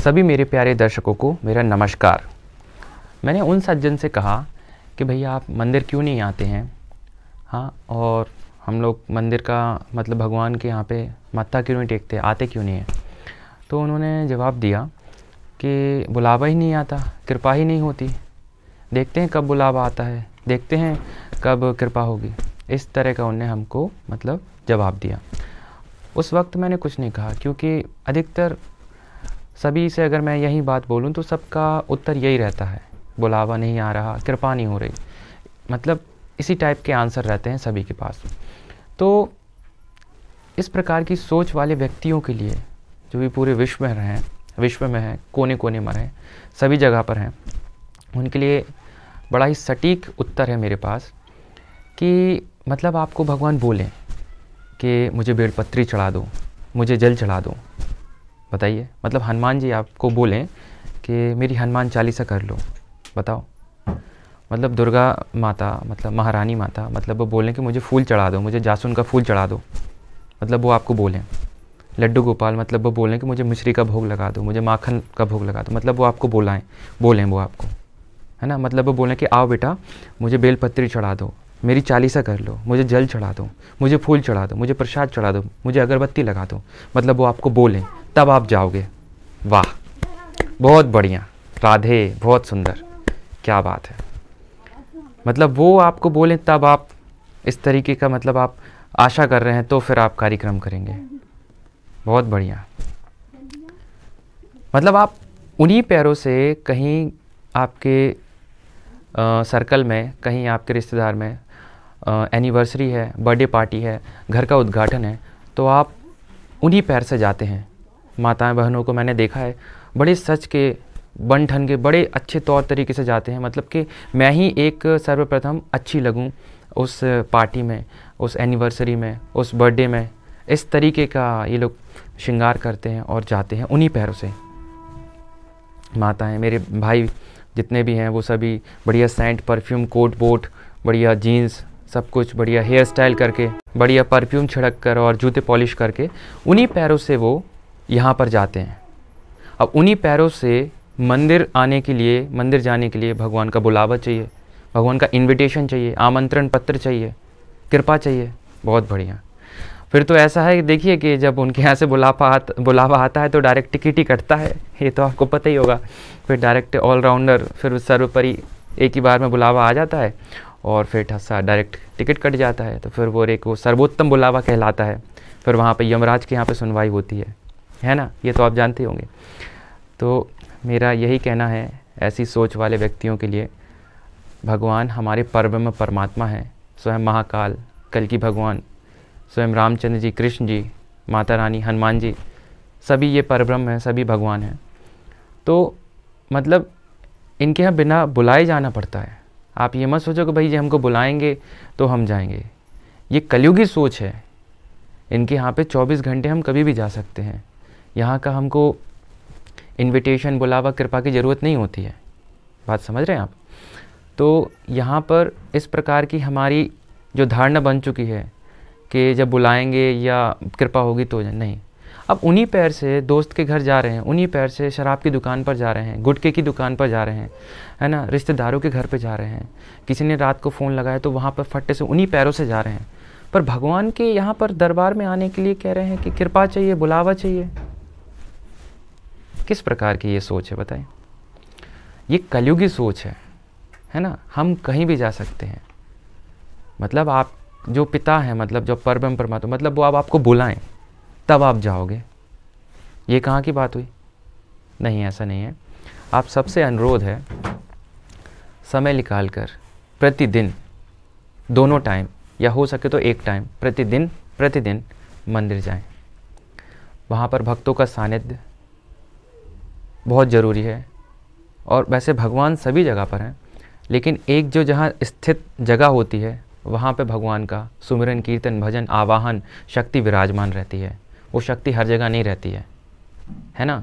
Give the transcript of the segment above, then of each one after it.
सभी मेरे प्यारे दर्शकों को मेरा नमस्कार। मैंने उन सज्जन से कहा कि भैया आप मंदिर क्यों नहीं आते हैं। हाँ, और हम लोग मंदिर का मतलब भगवान के यहाँ पे मत्था क्यों नहीं टेकते, आते क्यों नहीं हैं। तो उन्होंने जवाब दिया कि बुलावा ही नहीं आता, कृपा ही नहीं होती, देखते हैं कब बुलावा आता है, देखते हैं कब कृपा होगी। इस तरह का उन्होंने हमको मतलब जवाब दिया। उस वक्त मैंने कुछ नहीं कहा, क्योंकि अधिकतर सभी से अगर मैं यही बात बोलूं तो सबका उत्तर यही रहता है, बुलावा नहीं आ रहा, कृपा नहीं हो रही, मतलब इसी टाइप के आंसर रहते हैं सभी के पास। तो इस प्रकार की सोच वाले व्यक्तियों के लिए, जो भी पूरे विश्व में हैं, कोने कोने में हैं, सभी जगह पर हैं, उनके लिए बड़ा ही सटीक उत्तर है मेरे पास कि मतलब आपको भगवान बोलें कि मुझे बेलपत्री चढ़ा दो, मुझे जल चढ़ा दो। बताइए, मतलब हनुमान जी आपको बोलें कि मेरी हनुमान चालीसा कर लो, बताओ। मतलब दुर्गा माता, मतलब महारानी माता, मतलब वो बोलें कि मुझे फूल चढ़ा दो, मुझे जासुन का फूल चढ़ा दो, मतलब वो आपको बोलें। लड्डू गोपाल मतलब वो बोलें कि मुझे मिश्री का भोग लगा दो, मुझे माखन का भोग लगा दो, मतलब वो आपको बोलें वो आपको, है ना। मतलब वो बोलें कि आओ बेटा मुझे बेलपत्री चढ़ा दो, मेरी चालीसा कर लो, मुझे जल चढ़ा दो, मुझे फूल चढ़ा दो, मुझे प्रसाद चढ़ा दो, मुझे अगरबत्ती लगा दो, मतलब वो आपको बोलें, तब आप जाओगे। वाह, बहुत बढ़िया, राधे, बहुत सुंदर, क्या बात है। मतलब वो आपको बोलें तब आप इस तरीके का मतलब आप आशा कर रहे हैं, तो फिर आप कार्यक्रम करेंगे। बहुत बढ़िया। मतलब आप उन्हीं पैरों से कहीं आपके सर्कल में, कहीं आपके रिश्तेदार में एनिवर्सरी है, बर्थडे पार्टी है, घर का उद्घाटन है, तो आप उन्हीं पैर से जाते हैं। माताएं बहनों को मैंने देखा है, बड़े सच के, बन ठन के, बड़े अच्छे तौर तरीके से जाते हैं, मतलब कि मैं ही एक सर्वप्रथम अच्छी लगूं उस पार्टी में, उस एनिवर्सरी में, उस बर्थडे में। इस तरीके का ये लोग श्रृंगार करते हैं और जाते हैं उन्हीं पैरों से। माताएं, मेरे भाई जितने भी हैं वो सभी बढ़िया सेंट, परफ्यूम, कोट वोट, बढ़िया जीन्स, सब कुछ बढ़िया हेयर स्टाइल करके, बढ़िया परफ्यूम छिड़क कर और जूते पॉलिश करके उन्हीं पैरों से वो यहाँ पर जाते हैं। अब उन्हीं पैरों से मंदिर आने के लिए, मंदिर जाने के लिए भगवान का बुलावा चाहिए, भगवान का इनविटेशन चाहिए, आमंत्रण पत्र चाहिए, कृपा चाहिए। बहुत बढ़िया। फिर तो ऐसा है, देखिए कि जब उनके यहाँ से बुलावा आता है तो डायरेक्ट टिकट ही कटता है, ये तो आपको पता ही होगा। फिर डायरेक्ट ऑलराउंडर, फिर सर्वोपरि एक ही बार में बुलावा आ जाता है और फिर ठस्सा डायरेक्ट टिकट कट जाता है। तो फिर वो सर्वोत्तम बुलावा कहलाता है। फिर वहाँ पे यमराज के यहाँ पे सुनवाई होती है ना, ये तो आप जानते होंगे। तो मेरा यही कहना है ऐसी सोच वाले व्यक्तियों के लिए, भगवान हमारे पर्व में परमात्मा है, स्वयं महाकाल, कल की भगवान, स्वयं रामचंद्र जी, कृष्ण जी, माता रानी, हनुमान जी, सभी ये परब्रह्म हैं, सभी भगवान हैं। तो मतलब इनके यहाँ बिना बुलाए जाना पड़ता है। आप ये मत सोचो कि भाई जी हमको बुलाएंगे तो हम जाएंगे, ये कलयुगी सोच है। इनके यहाँ पे 24 घंटे हम कभी भी जा सकते हैं। यहाँ का हमको इनविटेशन, बुलावा, कृपा की ज़रूरत नहीं होती है। बात समझ रहे हैं आप। तो यहाँ पर इस प्रकार की हमारी जो धारणा बन चुकी है कि जब बुलाएंगे या कृपा होगी तो नहीं। अब उन्हीं पैर से दोस्त के घर जा रहे हैं, उन्हीं पैर से शराब की दुकान पर जा रहे हैं, गुटखे की दुकान पर जा रहे हैं, है ना, रिश्तेदारों के घर पे जा रहे हैं, किसी ने रात को फ़ोन लगाया तो वहाँ पर फट्टे से उन्हीं पैरों से जा रहे हैं। पर भगवान के यहाँ पर दरबार में आने के लिए कह रहे हैं कि कृपा चाहिए, बुलावा चाहिए। किस प्रकार की ये सोच है बताएं। ये कलयुगी सोच है ना। हम कहीं भी जा सकते हैं। मतलब आप जो पिता हैं, मतलब जो परम परमात्मा, मतलब वो अब आपको बुलाएं तब आप जाओगे। ये कहाँ की बात हुई? नहीं, ऐसा नहीं है। आप सबसे अनुरोध है, समय निकाल कर प्रतिदिन, दोनों टाइम या हो सके तो एक टाइम, प्रतिदिन मंदिर जाएं। वहाँ पर भक्तों का सानिध्य बहुत ज़रूरी है। और वैसे भगवान सभी जगह पर हैं, लेकिन एक जो जहाँ स्थित जगह होती है वहाँ पे भगवान का सुमिरन, कीर्तन, भजन, आवाहन शक्ति विराजमान रहती है। वो शक्ति हर जगह नहीं रहती है ना।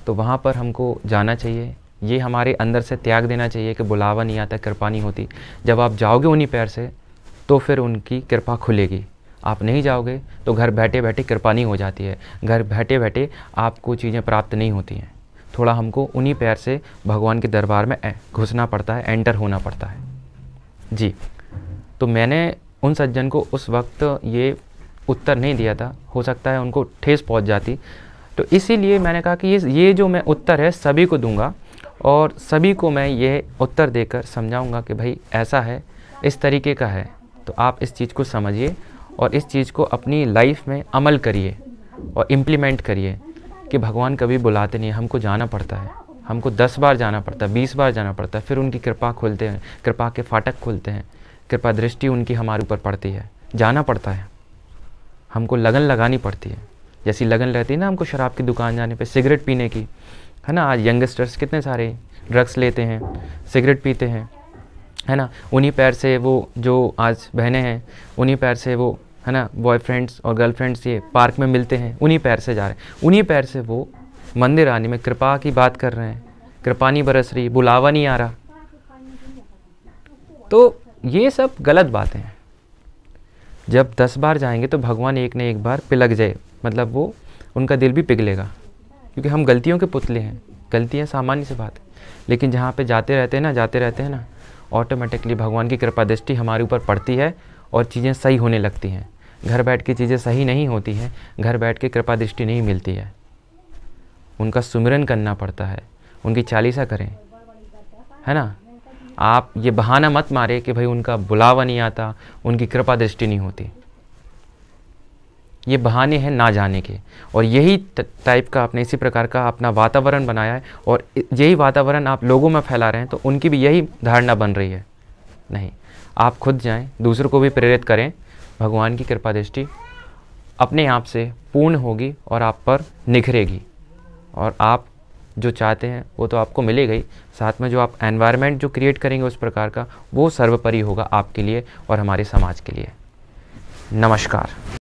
तो वहाँ पर हमको जाना चाहिए। ये हमारे अंदर से त्याग देना चाहिए कि बुलावा नहीं आता, कृपा नहीं होती। जब आप जाओगे उन्हीं पैर से तो फिर उनकी कृपा खुलेगी। आप नहीं जाओगे तो घर बैठे बैठे कृपा नहीं हो जाती है, घर बैठे बैठे आपको चीज़ें प्राप्त नहीं होती हैं। थोड़ा हमको उन्हीं पैर से भगवान के दरबार में घुसना पड़ता है, एंटर होना पड़ता है जी। तो मैंने उन सज्जन को उस वक्त ये उत्तर नहीं दिया था, हो सकता है उनको ठेस पहुंच जाती, तो इसीलिए मैंने कहा कि ये जो मैं उत्तर है सभी को दूंगा और सभी को मैं ये उत्तर देकर समझाऊंगा कि भाई ऐसा है, इस तरीके का है, तो आप इस चीज़ को समझिए और इस चीज़ को अपनी लाइफ में अमल करिए और इम्प्लीमेंट करिए कि भगवान कभी बुलाते नहीं, हमको जाना पड़ता है, हमको 10 बार जाना पड़ता है, 20 बार जाना पड़ता है, फिर उनकी कृपा खुलते हैं, कृपा के फाटक खुलते हैं, कृपा दृष्टि उनकी हमारे ऊपर पड़ती है, जाना पड़ता है, हमको लगन लगानी पड़ती है। जैसी लगन रहती है ना हमको शराब की दुकान जाने पे, सिगरेट पीने की, है ना। आज यंगस्टर्स कितने सारे ड्रग्स लेते हैं, सिगरेट पीते हैं, है ना। उन्हीं पैर से वो जो आज बहनें हैं, उन्हीं पैर से वो, है ना, बॉयफ्रेंड्स और गर्लफ्रेंड्स ये पार्क में मिलते हैं, उन्हीं पैर से जा रहे हैं, उन्हीं पैर से वो मंदिर आने में कृपा की बात कर रहे हैं, कृपा नहीं बरस रही, बुलावा नहीं आ रहा। तो ये सब गलत बातें हैं। जब 10 बार जाएंगे तो भगवान एक न एक बार पिलक जाए, मतलब वो उनका दिल भी पिघलेगा, क्योंकि हम गलतियों के पुतले हैं, गलतियाँ सामान्य सी बात है। लेकिन जहाँ पे जाते रहते हैं ना, ऑटोमेटिकली भगवान की कृपा दृष्टि हमारे ऊपर पड़ती है और चीज़ें सही होने लगती हैं। घर बैठ के चीज़ें सही नहीं होती हैं, घर बैठ के कृपा दृष्टि नहीं मिलती है, उनका सुमिरन करना पड़ता है, उनकी चालीसा करें, है ना। आप ये बहाना मत मारे कि भाई उनका बुलावा नहीं आता, उनकी कृपा दृष्टि नहीं होती, ये बहाने हैं ना जाने के। और यही टाइप का आपने इसी प्रकार का अपना वातावरण बनाया है और यही वातावरण आप लोगों में फैला रहे हैं, तो उनकी भी यही धारणा बन रही है। नहीं, आप खुद जाएं, दूसरों को भी प्रेरित करें, भगवान की कृपा दृष्टि अपने आप से पूर्ण होगी और आप पर निखरेगी और आप जो चाहते हैं वो तो आपको मिलेगा ही, साथ में जो आप एनवायरनमेंट जो क्रिएट करेंगे उस प्रकार का, वो सर्वोपरि होगा आपके लिए और हमारे समाज के लिए। नमस्कार।